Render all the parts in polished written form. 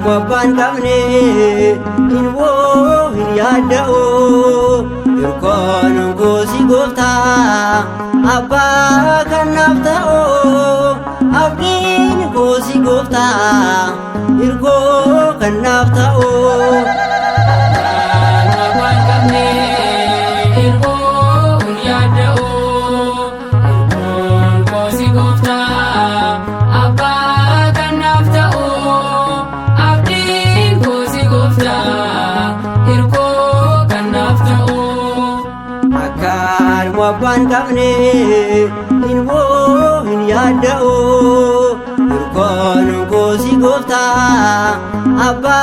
Waban kamne inwo yadao yurkon gosi gofta abba kanaftao abgin gosi gofta yurko kanaftao waban kamne inwo yadao yurkon gosi gofta abba kanaftao waban kamne inwo yadao yurkon gosi gofta abba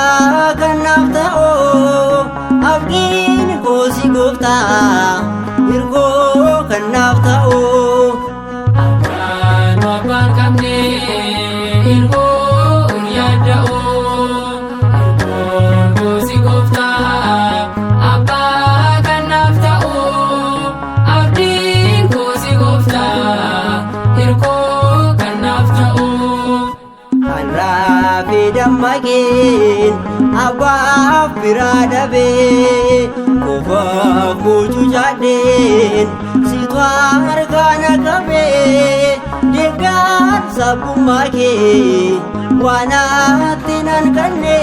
kanaftao abgin gosi gofta yurko kanaftao waban kamne inwo yadao yurkon gosi gofta abba kanaftao Makin abba biradabe kufa kuju jadin sitwar kana kabe degan sabu make wana tinan kanne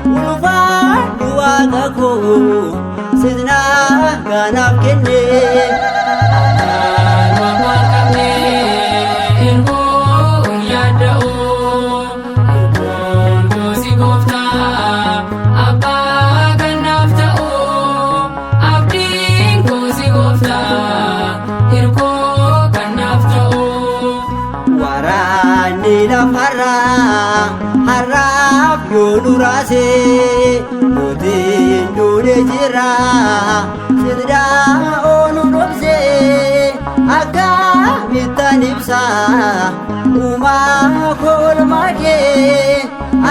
ulfa dua gako sidna ganap kenne harap yonurase mutin dune jira sidda onurose aga mitanipsa uma kolmake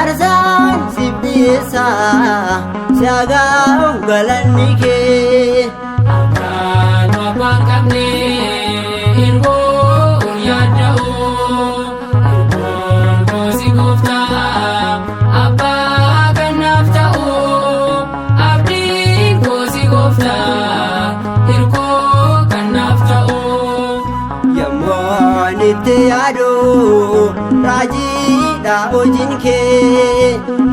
arzan sibdisa siaga galanike akan waban kamne inwo yadao Yado raji da ojinke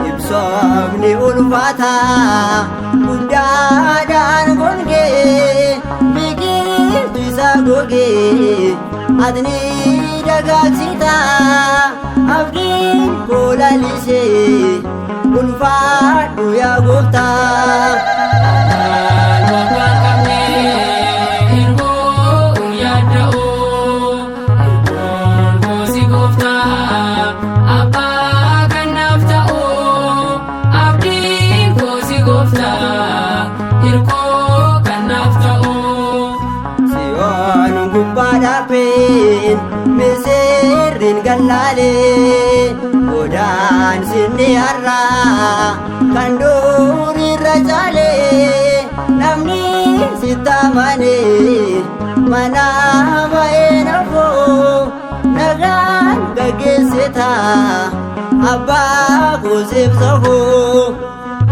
ibsomni ulfata budadan gonge bigi bisa goge adni dagaksita abgin kolalise ulfatu ya gofta Meserin galale odan sinni arra kanduri rajale namni sitamane mana baenafo nagan gageseta abba gozef saho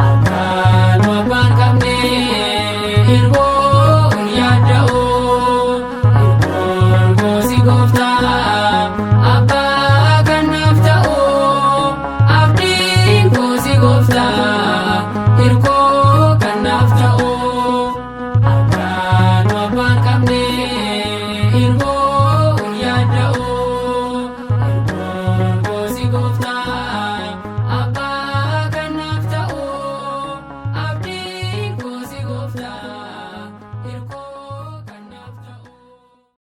akan waban kamne inwo yadao Irko